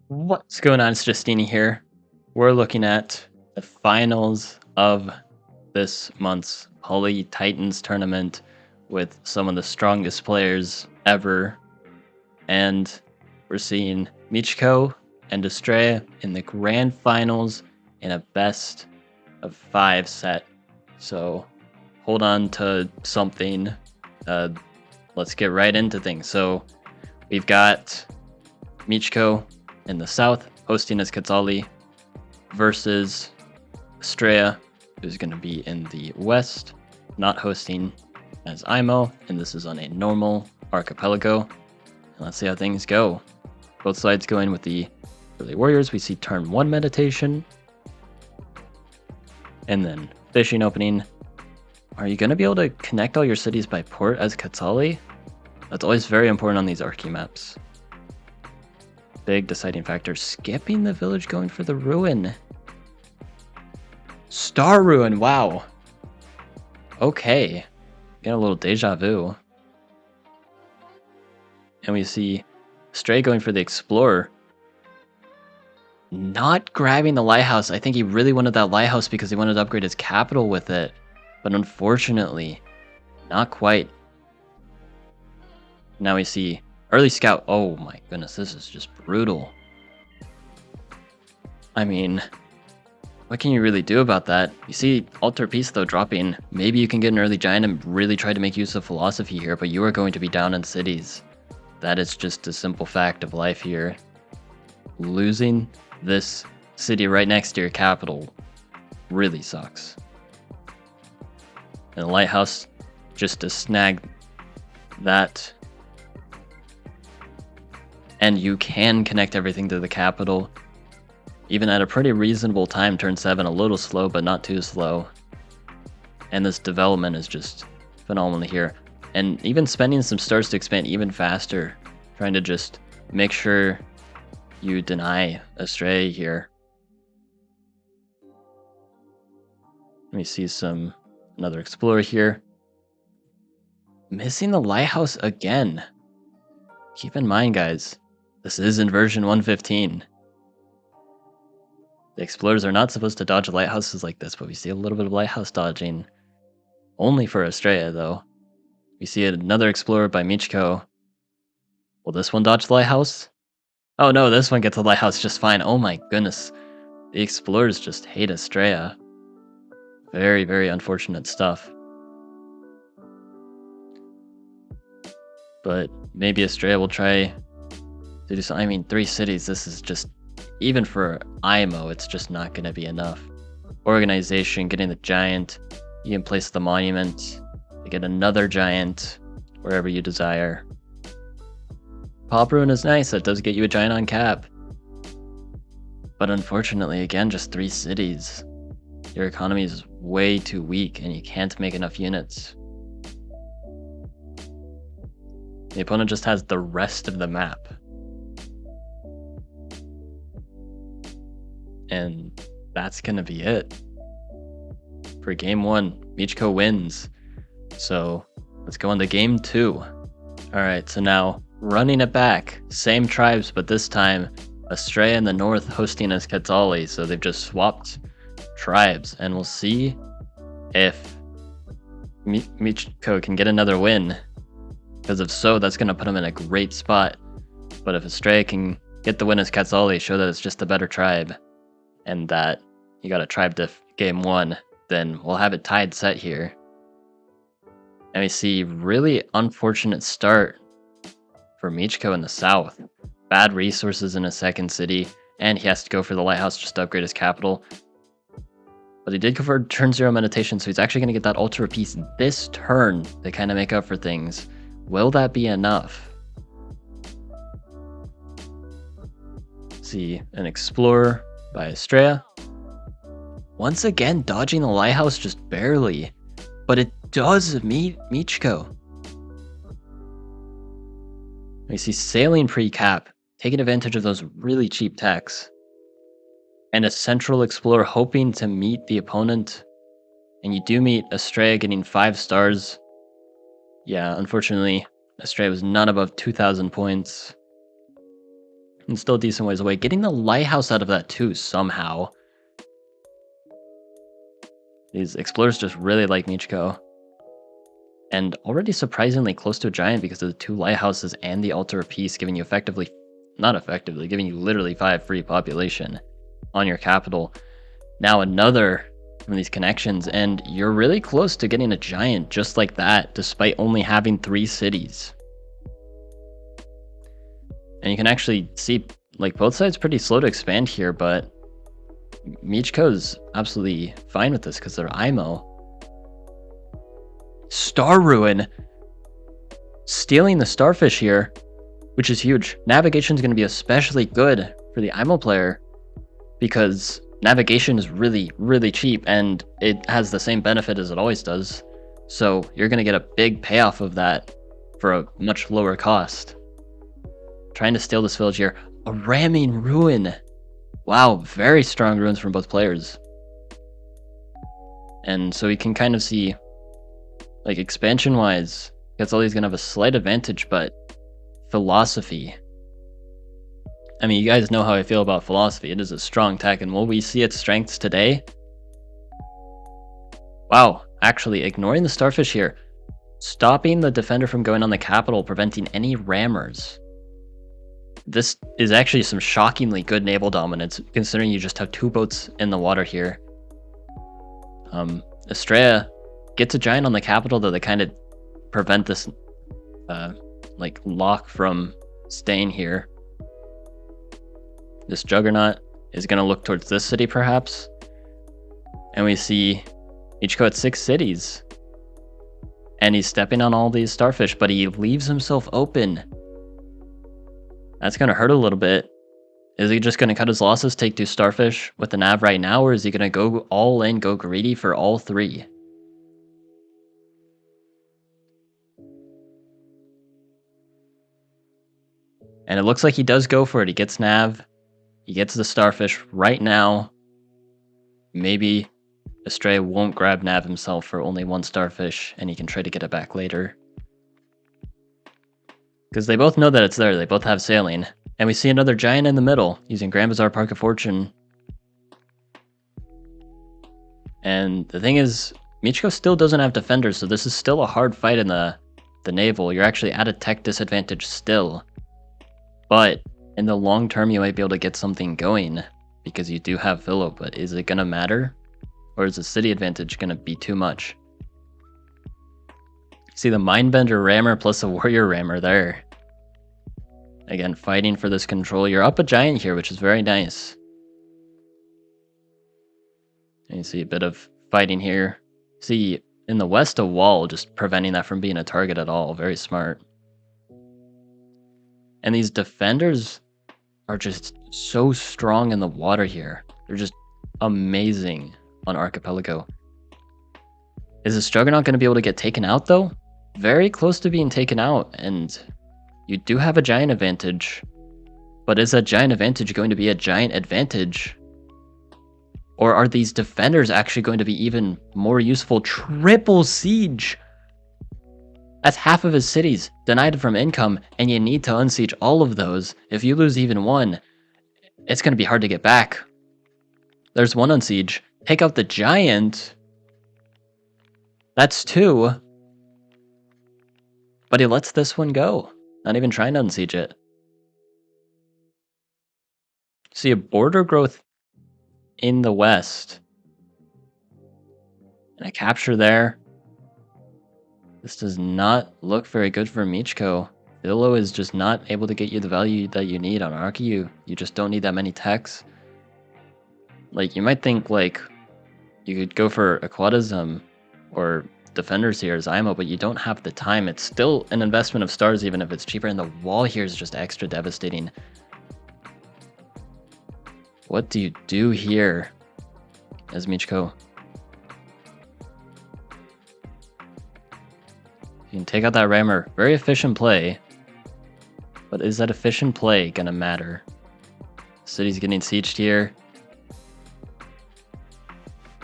What's going on? It's Justeeni here. We're looking at the finals of this month's PolyTitans tournament with some of the strongest players ever. And we're seeing Michiko and Estrella in the grand finals in a best of 5 set. So hold on to something. Let's get right into things. So we've got Michiko in the south, hosting as Katsali, versus Estrella, who's going to be in the west, not hosting as Imo, and this is on a normal archipelago. And let's see how things go. Both sides going with the early warriors. We see turn 1 meditation, and then fishing opening. Are you going to be able to connect all your cities by port as Katsali? That's always very important on these Archie maps. Big deciding factor. Skipping the village, going for the ruin. Star ruin, wow. Okay. Get a little deja vu. And we see Stray going for the explorer. Not grabbing the lighthouse. I think he really wanted that lighthouse because he wanted to upgrade his capital with it. But unfortunately, not quite. Now we see early scout. Oh my goodness, this is just brutal. I mean, what can you really do about that? You see Altar Peace though dropping. Maybe you can get an early giant and really try to make use of philosophy here, but you are going to be down in cities. That is just a simple fact of life here. Losing this city right next to your capital really sucks. And the lighthouse, just to snag that. And you can connect everything to the capital, even at a pretty reasonable time. Turn 7, a little slow, but not too slow. And this development is just phenomenal here. And even spending some stars to expand even faster, trying to just make sure you deny Astray here. Let me see another explorer here. Missing the lighthouse again. Keep in mind, guys, this is in version 115. The explorers are not supposed to dodge lighthouses like this, but we see a little bit of lighthouse dodging. Only for Estrella, though. We see another explorer by Michiko. Will this one dodge the lighthouse? Oh no, this one gets the lighthouse just fine. Oh my goodness. The explorers just hate Estrella. Very, very unfortunate stuff. But maybe Estrella will try to do something. I mean, 3 cities, this is just, even for IMO, it's just not going to be enough. Organization, getting the giant, you can place the monument, to get another giant wherever you desire. Pop Ruin is nice, that does get you a giant on cap. But unfortunately, again, just 3 cities. Your economy is way too weak and you can't make enough units. The opponent just has the rest of the map. And that's gonna be it. For game 1, Michiko wins. So let's go on to game 2. Alright, so now running it back. Same tribes, but this time Estrella in the north hosting as Quetzali. So they've just swapped tribes. And we'll see if Michiko can get another win. Because if so, that's going to put him in a great spot. But if Estrella can get the win as Quetzali, show that it's just a better tribe, and that you got a tribe diff game 1, then we'll have it tied set here. And we see really unfortunate start for Michiko in the south. Bad resources in a second city, and he has to go for the lighthouse just to upgrade his capital. But he did go for turn 0 meditation, so he's actually going to get that Ultra Piece this turn to kind of make up for things. Will that be enough? See an explorer by Estrella. Once again, dodging the lighthouse just barely, but it does meet Michiko. We see sailing pre-cap, taking advantage of those really cheap techs. And a central explorer hoping to meet the opponent. And you do meet Estrella getting 5 stars. Yeah, unfortunately, Estrella was not above 2,000 points. and still a decent ways away. Getting the lighthouse out of that too, somehow. These explorers just really like Michiko. And already surprisingly close to a giant because of the 2 lighthouses and the altar of peace, giving you giving you literally 5 free population on your capital. Now another from these connections, and you're really close to getting a giant just like that, despite only having 3 cities. And you can actually see, like, both sides pretty slow to expand here, but Michiko's absolutely fine with this because they're IMO. Star Ruin! Stealing the starfish here, which is huge. Navigation is going to be especially good for the IMO player because navigation is really, really cheap and it has the same benefit as it always does. So you're going to get a big payoff of that for a much lower cost. Trying to steal this village here. A ramming ruin. Wow, very strong ruins from both players. And so we can kind of see, like, expansion-wise, Quetzal's going to have a slight advantage, but philosophy. I mean, you guys know how I feel about philosophy. It is a strong tech, and will we see its strengths today? Wow, actually, ignoring the starfish here. Stopping the defender from going on the capital, preventing any rammers. This is actually some shockingly good naval dominance, considering you just have 2 boats in the water here. Estrella gets a giant on the capital, though, they kind of prevent this, like, lock from staying here. This juggernaut is going to look towards this city, perhaps. And we see Michiko at 6 cities. And he's stepping on all these starfish, but he leaves himself open. That's going to hurt a little bit. Is he just going to cut his losses, take 2 starfish with the nav right now, or is he going to go all in, go greedy for all 3? And it looks like he does go for it. He gets nav. He gets the starfish right now. Maybe Estrella won't grab nav himself for only 1 starfish, and he can try to get it back later. Because they both know that it's there. They both have sailing. And we see another giant in the middle, using Grand Bazaar Park of Fortune. And the thing is, Michiko still doesn't have defenders, so this is still a hard fight in the naval. You're actually at a tech disadvantage still. But in the long term, you might be able to get something going, because you do have Philo, but is it going to matter? Or is the city advantage going to be too much? See the Mindbender Rammer plus a Warrior Rammer there. Again, fighting for this control. You're up a giant here, which is very nice. And you see a bit of fighting here. See, in the west, a wall, just preventing that from being a target at all. Very smart. And these defenders are just so strong in the water here. They're just amazing on Archipelago. Is this Juggernaut going to be able to get taken out, though? Very close to being taken out, and you do have a giant advantage. But is that giant advantage going to be a giant advantage? Or are these defenders actually going to be even more useful? Triple siege! That's half of his cities denied from income, and you need to unsiege all of those. If you lose even one, it's going to be hard to get back. There's 1 unsiege. Take out the giant. That's 2. But he lets this one go. Not even trying to unsiege it. See a border growth in the west. And a capture there. This does not look very good for Michiko. Philo is just not able to get you the value that you need on Arki. You just don't need that many techs. Like, you might think, like, you could go for Aquatism or Defenders here as IMO, but you don't have the time. It's still an investment of stars, even if it's cheaper, and the wall here is just extra devastating. What do you do here as Michiko? You can take out that rammer. Very efficient play. But is that efficient play gonna matter? City's getting sieged here.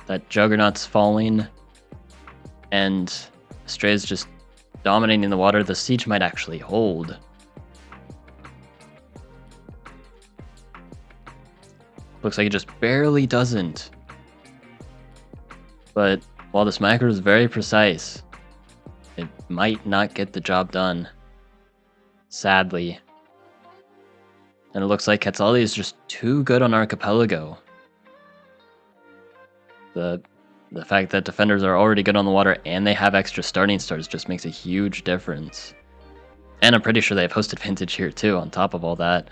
That Juggernaut's falling. And Estrella's just dominating the water. The siege might actually hold. Looks like it just barely doesn't. But while this macro is very precise, it might not get the job done. Sadly. And it looks like Quetzali is just too good on Archipelago. The fact that defenders are already good on the water and they have extra starting stars just makes a huge difference. And I'm pretty sure they have host advantage here too, on top of all that.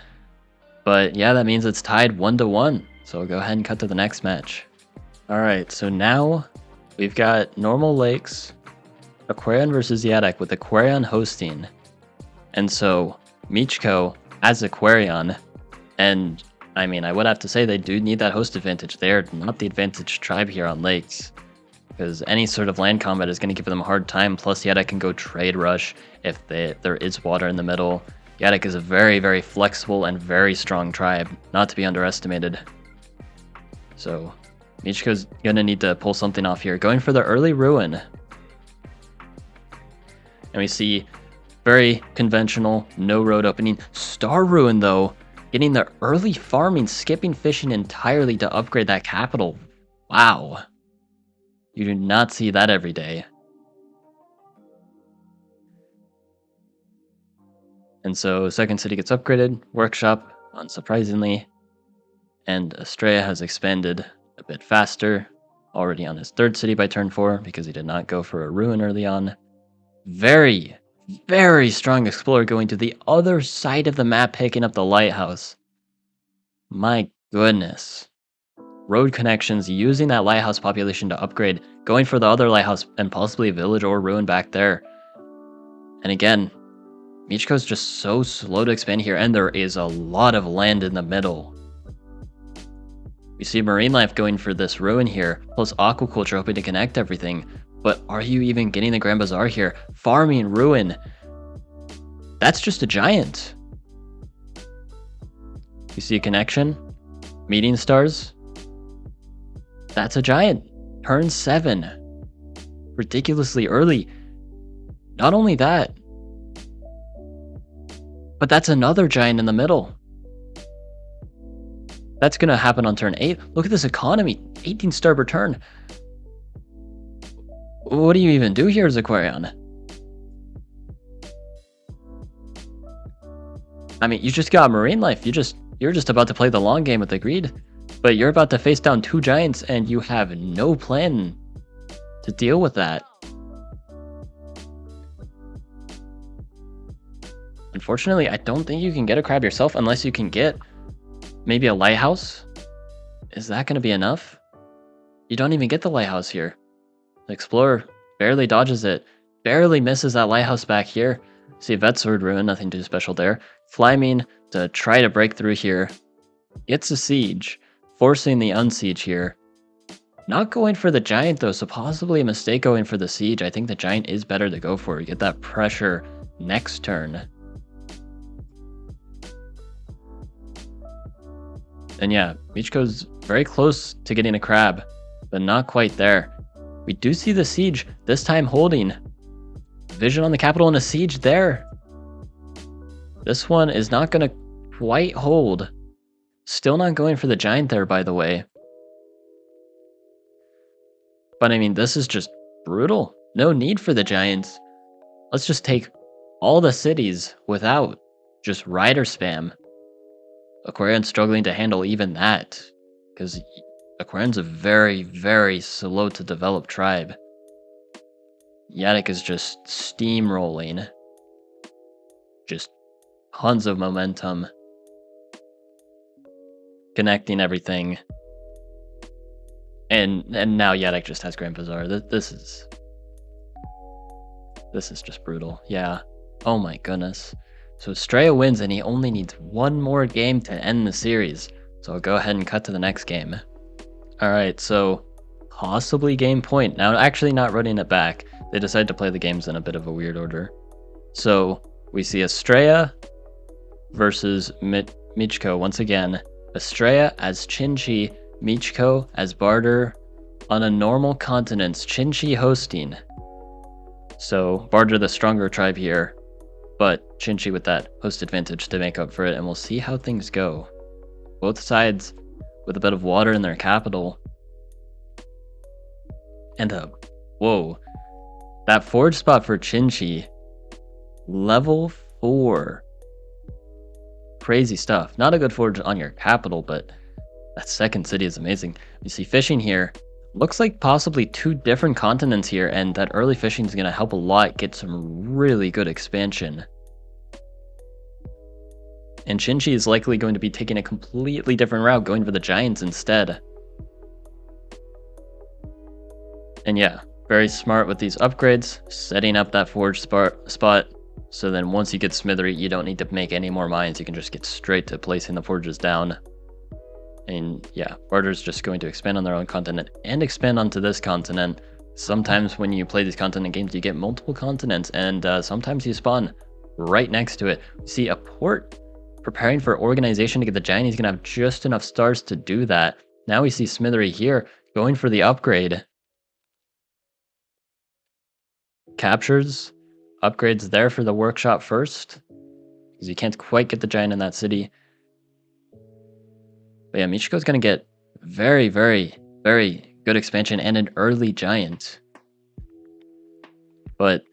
But yeah, that means it's tied 1-1. So we'll go ahead and cut to the next match. Alright, so now we've got normal lakes, Aquarion versus Yadek with Aquarion hosting. And so Michiko as Aquarion, and I mean, I would have to say they do need that host advantage. They are not the advantage tribe here on lakes, because any sort of land combat is going to give them a hard time. Plus, Yadek can go trade rush if there is water in the middle. Yadek is a very, very flexible and very strong tribe, not to be underestimated. So Michiko's going to need to pull something off here. Going for the early ruin. And we see very conventional, no road opening. Star Ruin, though, getting the early farming, skipping fishing entirely to upgrade that capital. Wow. You do not see that every day. And so second city gets upgraded, workshop, unsurprisingly. And Estrella has expanded a bit faster, already on his third city by turn 4, because he did not go for a ruin early on. Very, very strong explorer going to the other side of the map, picking up the lighthouse. My goodness. Road connections, using that lighthouse population to upgrade, going for the other lighthouse and possibly a village or ruin back there. And again, Michiko's just so slow to expand here, and there is a lot of land in the middle. We see Marine Life going for this ruin here, plus aquaculture hoping to connect everything. But are you even getting the Grand Bazaar here? Farming ruin. That's just a giant. You see a connection? Meeting stars? That's a giant. Turn 7. Ridiculously early. Not only that, but that's another giant in the middle. That's going to happen on turn 8. Look at this economy. 18 star per turn. What do you even do here as Aquarion? I mean, you just got Marine Life. You're just about to play the long game with the greed. But you're about to face down 2 giants and you have no plan to deal with that. Unfortunately, I don't think you can get a crab yourself unless you can get maybe a lighthouse. Is that going to be enough? You don't even get the lighthouse here. The Explorer barely dodges it. Barely misses that lighthouse back here. See Vet Sword Ruin, nothing too special there. Flaming to try to break through here. Gets a siege, forcing the unsiege here. Not going for the giant though, so possibly a mistake going for the siege. I think the giant is better to go for. You get that pressure next turn. And yeah, Michiko's very close to getting a crab, but not quite there. We do see the siege, this time holding. Vision on the capital and a siege there. This one is not going to quite hold. Still not going for the giant there, by the way. But I mean, this is just brutal. No need for the giants. Let's just take all the cities without just rider spam. Aquarion's struggling to handle even that, because Aquarion's a very, very slow to develop tribe. Yadek is just steamrolling. Just tons of momentum. Connecting everything. And now Yadek just has Grand Bazaar. This is just brutal. Yeah. Oh my goodness. So Estrella wins and he only needs one more game to end the series. So I'll go ahead and cut to the next game. Alright, so possibly game point. Now actually not running it back. They decided to play the games in a bit of a weird order. So we see Estrella versus Michiko once again. Estrella as Chinchi, Michiko as Barter on a normal continents, Chinchi hosting. So Barter the stronger tribe here, but Chinchi with that host advantage to make up for it, and we'll see how things go. Both sides with a bit of water in their capital. And whoa, that forge spot for Chinchi, level 4. Crazy stuff. Not a good forge on your capital, but that second city is amazing. You see fishing here. Looks like possibly 2 different continents here, and that early fishing is going to help a lot get some really good expansion. And Chinchi is likely going to be taking a completely different route, going for the giants instead. And yeah, very smart with these upgrades, setting up that forge spot. So then once you get Smithery, you don't need to make any more mines. You can just get straight to placing the forges down. And yeah, Barter's just going to expand on their own continent and expand onto this continent. Sometimes when you play these continent games, you get multiple continents, and sometimes you spawn right next to it. You see a port preparing for organization to get the giant. He's going to have just enough stars to do that. Now we see Smithery here going for the upgrade. Captures, upgrades there for the workshop first, because you can't quite get the giant in that city. But yeah, Michiko's going to get very, very, very good expansion and an early giant. But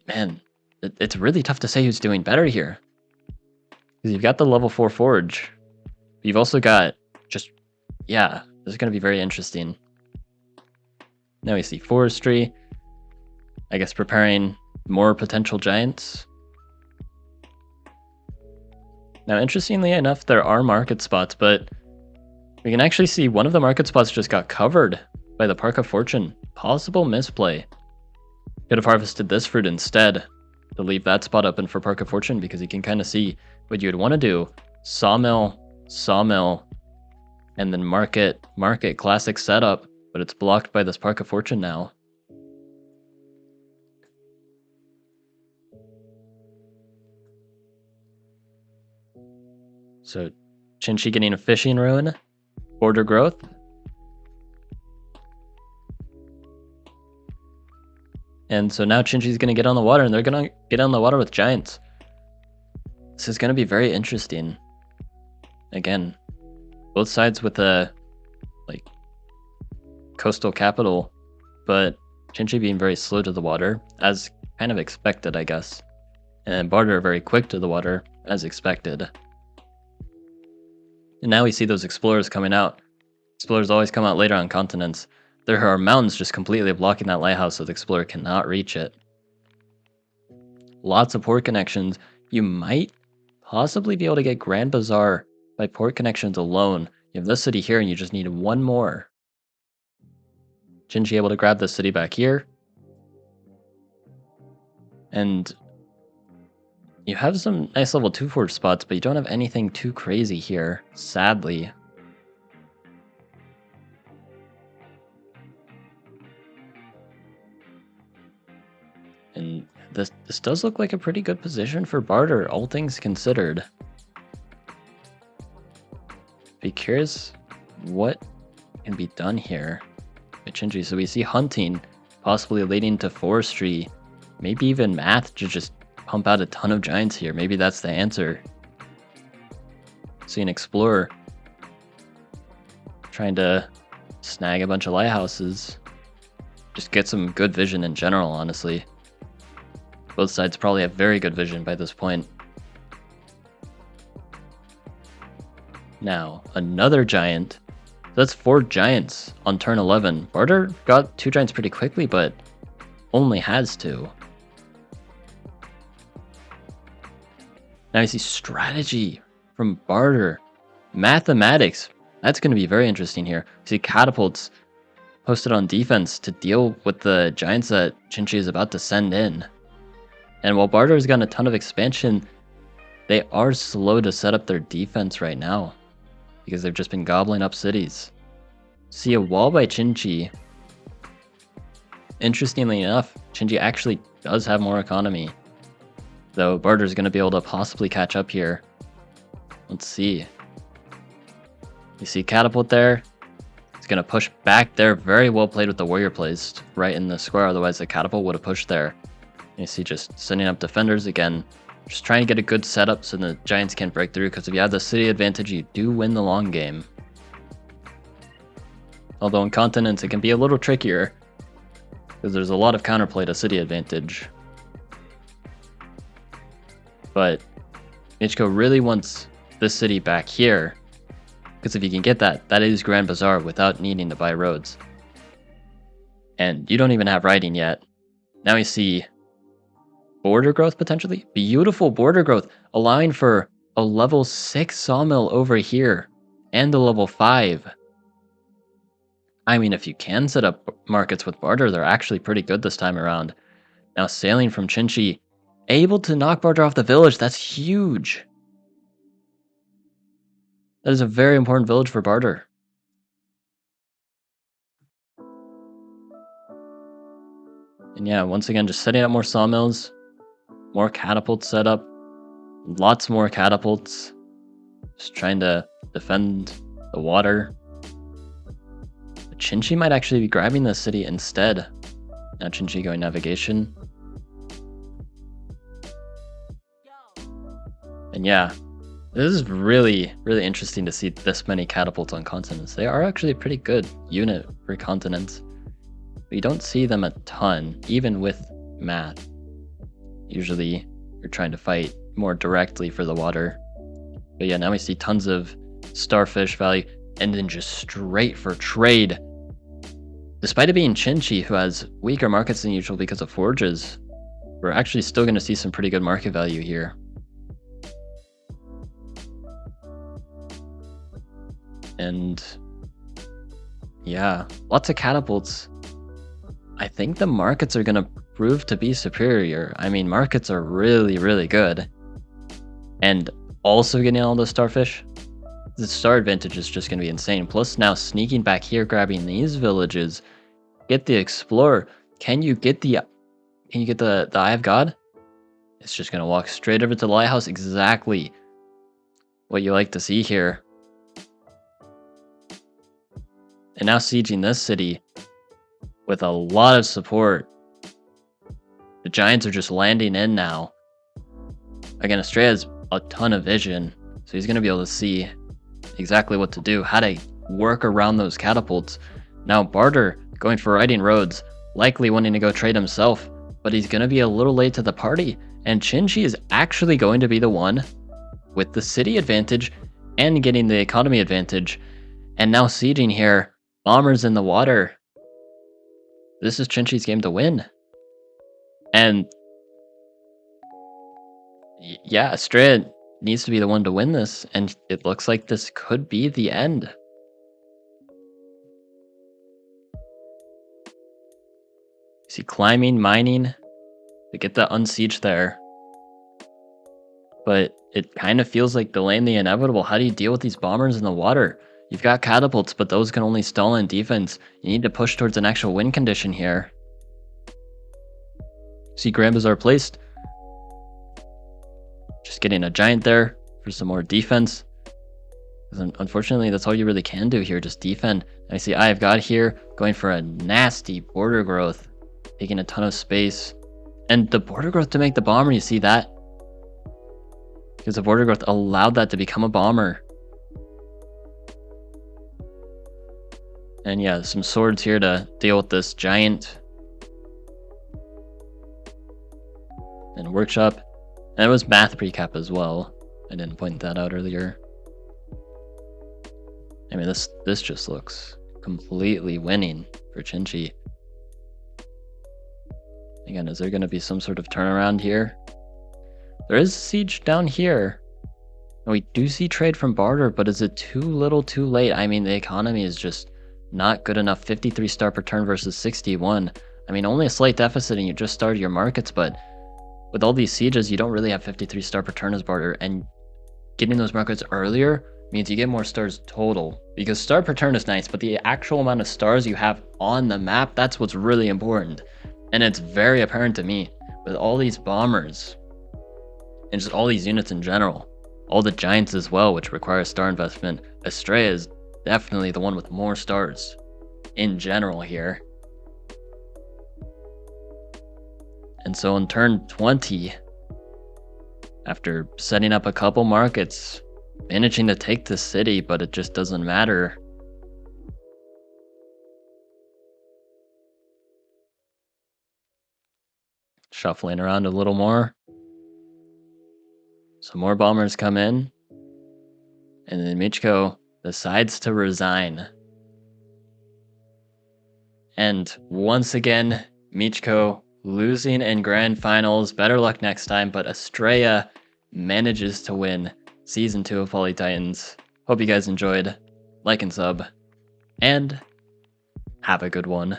man, it's really tough to say who's doing better here. Because you've got the level 4 forge. But you've also got just, yeah, this is going to be very interesting. Now we see forestry. I guess preparing more potential giants. Now, interestingly enough, there are market spots, but we can actually see one of the market spots just got covered by the Park of Fortune. Possible misplay. Could have harvested this fruit instead to leave that spot open for Park of Fortune, because you can kind of see what you would want to do. Sawmill, sawmill, and then market, classic setup, but it's blocked by this Park of Fortune now. So Chinchi getting a fishing ruin, border growth. And so now Chinchi's going to get on the water, and they're going to get on the water with giants. This is going to be very interesting. Again, both sides with a coastal capital, but Chinchi being very slow to the water, as kind of expected, I guess. And Barter very quick to the water, as expected. And now we see those explorers coming out. Explorers always come out later on continents. There are mountains just completely blocking that lighthouse, so the explorer cannot reach it. Lots of port connections. You might possibly be able to get Grand Bazaar by port connections alone. You have this city here, and you just need one more. Chinchi able to grab this city back here. And you have some nice level 2 forge spots, but you don't have anything too crazy here, sadly. And this does look like a pretty good position for Barter, all things considered. Be curious what can be done here by Chinchi. So we see hunting, possibly leading to forestry, maybe even math to just pump out a ton of giants here. Maybe that's the answer. See an explorer trying to snag a bunch of lighthouses. Just get some good vision in general, honestly. Both sides probably have very good vision by this point. Now, another giant. That's 4 giants on turn 11. Barter got 2 giants pretty quickly, but only has 2. Now you see strategy from Barter. Mathematics. That's going to be very interesting here. You see catapults posted on defense to deal with the giants that Chinchi is about to send in. And while Barter's gotten a ton of expansion, they are slow to set up their defense right now, because they've just been gobbling up cities. See a wall by Chinchi. Interestingly enough, Chinchi actually does have more economy, though Barter's going to be able to possibly catch up here. Let's see. You see catapult there. It's going to push back there. Very well played with the warrior placed right in the square, otherwise the catapult would have pushed there. And you see just sending up defenders again. Just trying to get a good setup so the giants can't break through, because if you have the city advantage, you do win the long game. Although in continents it can be a little trickier, because there's a lot of counterplay to city advantage. But Michiko really wants this city back here, because if you can get that, that is Grand Bazaar without needing to buy roads. And you don't even have writing yet. Now we see border growth potentially. Beautiful border growth, allowing for a level 6 sawmill over here and a level 5. I mean, if you can set up markets with barter, they're actually pretty good this time around. Now sailing from Chinchi, able to knock barter off the village. That's huge. That is a very important village for barter. And yeah, once again, just setting up more sawmills, more catapults set up, lots more catapults. Just trying to defend the water. But Chinchi might actually be grabbing the city instead. Now Chinchi going navigation. And yeah, this is really, really interesting to see this many catapults on continents. They are actually a pretty good unit for continents. But you don't see them a ton, even with math. Usually, you're trying to fight more directly for the water. But yeah, now we see tons of starfish value, and then just straight for trade. Despite it being Chinchi, who has weaker markets than usual because of forges, we're actually still going to see some pretty good market value here. And yeah, lots of catapults. I think the markets are going to prove to be superior. I mean, markets are really, really good. And also getting all the starfish, the star advantage is just going to be insane. Plus now sneaking back here, grabbing these villages, get the explorer. Can you get the Eye of God? It's just going to walk straight over to the lighthouse. Exactly what you like to see here. And now sieging this city with a lot of support. The giants are just landing in now. Again, Estrella has a ton of vision, so he's going to be able to see exactly what to do, how to work around those catapults. Now Barter going for riding roads, likely wanting to go trade himself, but he's going to be a little late to the party. And Chinchi is actually going to be the one with the city advantage and getting the economy advantage. And now sieging here, bombers in the water. This is Chinchi's game to win. And yeah, Estrella needs to be the one to win this, and it looks like this could be the end. See, climbing, mining to get the unsiege there. But it kind of feels like delaying the inevitable. How do you deal with these bombers in the water? You've got catapults, but those can only stall in defense. You need to push towards an actual win condition here. See Grand Bazaar placed. Just getting a giant there for some more defense. Unfortunately, that's all you really can do here, just defend. I see Eye of God here, going for a nasty border growth. Taking a ton of space. And the border growth to make the bomber, you see that? Because the border growth allowed that to become a bomber. And yeah, some swords here to deal with this giant. And workshop. And it was math precap as well. I didn't point that out earlier. I mean, this just looks completely winning for Chinchi. Again, is there going to be some sort of turnaround here? There is a siege down here. And we do see trade from barter, but is it too little too late? I mean, the economy is just not good enough. 53 star per turn versus 61. I mean, only a slight deficit and you just started your markets, but with all these sieges, you don't really have 53 star per turn as barter, and getting those markets earlier means you get more stars total. Because star per turn is nice, but the actual amount of stars you have on the map, that's what's really important. And it's very apparent to me with all these bombers and just all these units in general. All the giants as well, which require star investment. Estrella is definitely the one with more stars in general here. And so in turn 20, after setting up a couple markets, managing to take the city, but it just doesn't matter. Shuffling around a little more. Some more bombers come in. And then Michiko decides to resign. And once again, Michiko losing in grand finals. Better luck next time, but Estrella manages to win season 2 of PolyTitans. Hope you guys enjoyed. Like and sub, and have a good one.